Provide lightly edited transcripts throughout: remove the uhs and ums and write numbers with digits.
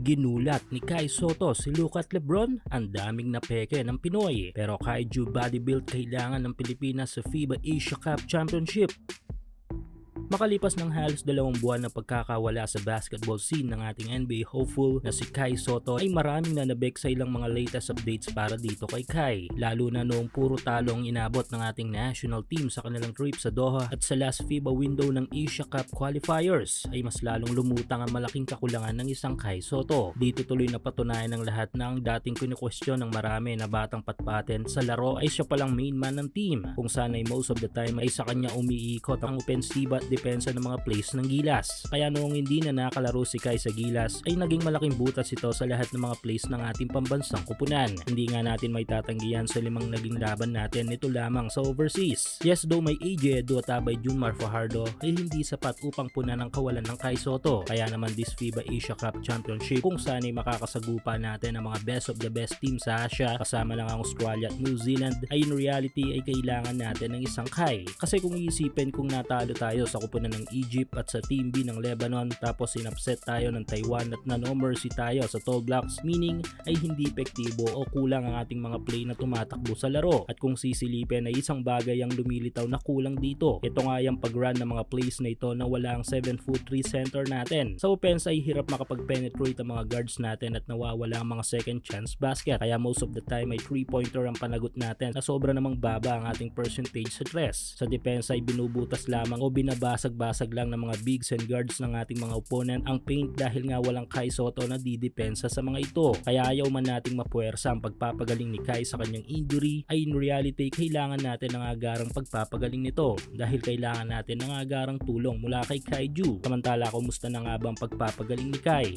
Ginulat ni Kai Sotto si Luka at Lebron, ang daming napeke ng Pinoy. Pero Kaiju bodybuild kailangan ng Pilipinas sa FIBA Asia Cup Championship. Makalipas ng halos 2 buwan na pagkakawala sa basketball scene ng ating NBA hopeful na si Kai Sotto ay maraming nanabik sa ilang mga latest updates para dito kay Kai. Lalo na noong puro talo ang inabot ng ating national team sa kanilang trip sa Doha at sa last FIBA window ng Asia Cup qualifiers ay mas lalong lumutang ang malaking kakulangan ng isang Kai Sotto. Dito tuloy na patunayan ng lahat na ang dating kinu-question ng marami na batang patpaten sa laro ay siya palang main man ng team, kung saan ay most of the time ay sa kanya umiikot ang opensiba at depensa ng mga plays ng Gilas. Kaya noong hindi na nakalaro si Kai sa Gilas ay naging malaking butas ito sa lahat ng mga plays ng ating pambansang kupunan. Hindi nga natin may tatanggihan sa 5 naging laban natin nito lamang sa overseas. Yes, though may AJ Edu at Abay Junmar Fajardo ay hindi sapat upang punan ang kawalan ng Kai Sotto. Kaya naman this FIBA Asia Cup Championship kung saan ay makakasagupa natin ang mga best of the best team sa Asia kasama lang ang Australia at New Zealand ay in reality ay kailangan natin ng isang Kai. Kasi kung iisipin kung natalo tayo sa kupunan ng Egypt at sa Team B ng Lebanon tapos inupset tayo ng Taiwan at no mercy tayo sa Tall Blacks, meaning ay hindi epektibo o kulang ang ating mga play na tumatakbo sa laro. At kung sisilipin ay isang bagay ang lumilitaw na kulang dito. Ito nga yung pag-run ng mga plays na ito na wala ang 7'3" center natin. Sa offense ay hirap makapag-penetrate ang mga guards natin at nawawala ang mga second chance basket. Kaya most of the time ay 3-pointer ang panagot natin na sobra namang baba ang ating percentage sa tres. Sa depensa ay binubutas lamang o binabasag-basag lang ng mga bigs and guards ng ating mga opponent ang paint dahil nga walang Kai Sotto na didepensa sa mga ito. Kaya ayaw man nating mapuwersa ang pagpapagaling ni Kai sa kanyang injury ay in reality kailangan natin ng agarang pagpapagaling nito dahil kailangan natin ng agarang tulong mula kay Kaiju. Samantala, kumusta na nga ba ang pagpapagaling ni Kai?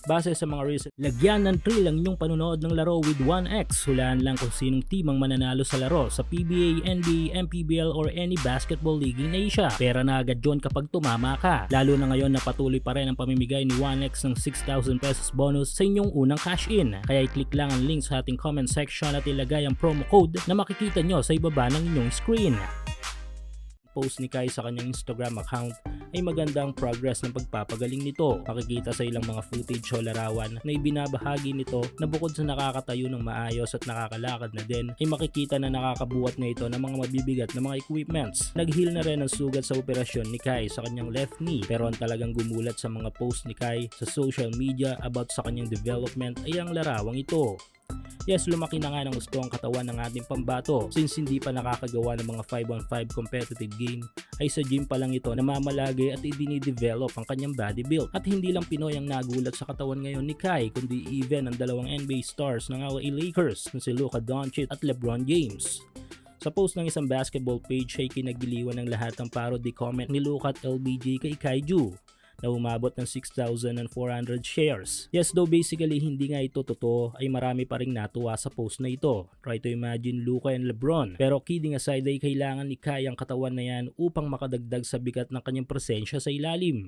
Base sa mga recent, lagyan ng thrill ang inyong panonood ng laro with 1x. Hulaan lang kung sinong team ang mananalo sa laro sa PBA, NBA, MPBL or any basketball league in Asia. Pera na agad yun kapag tumama ka. Lalo na ngayon na patuloy pa rin ang pamimigay ni 1x ng 6,000 pesos bonus sa inyong unang cash in. Kaya i-click lang ang link sa ating comment section at ilagay ang promo code na makikita nyo sa ibaba ng inyong screen. Post ni Kai sa kanyang Instagram account ay magandang progress ng pagpapagaling nito. Makikita sa ilang mga footage o larawan na ibinabahagi nito na bukod sa nakakatayo ng maayos at nakakalakad na din ay makikita na nakakabuhat na ito ng mga mabibigat na mga equipments. Nag-heal na rin ang sugat sa operasyon ni Kai sa kanyang left knee, pero ang talagang gumulat sa mga post ni Kai sa social media about sa kanyang development ay ang larawang ito. Yes, lumaki na nga ng gusto ang katawan ng ating pambato. Since hindi pa nakakagawa ng mga 5-on-5 competitive game, ay sa gym pa lang ito namamalagi at idinidevelop ang kanyang body build. At hindi lang Pinoy ang nagulat sa katawan ngayon ni Kai, kundi even ang dalawang NBA stars ng LA Lakers na si Luka Doncic at LeBron James. Sa post ng isang basketball page ay kinagiliwan ng lahat ang parody comment ni Luka at LBJ kay Kaiju na umabot ng 6,400 shares. Yes, though basically hindi nga ito totoo, ay marami pa ring natuwa sa post na ito. Try to imagine Luka and LeBron. Pero kidding aside ay kailangan ni Kai ang katawan na yan upang makadagdag sa bigat ng kanyang presensya sa ilalim.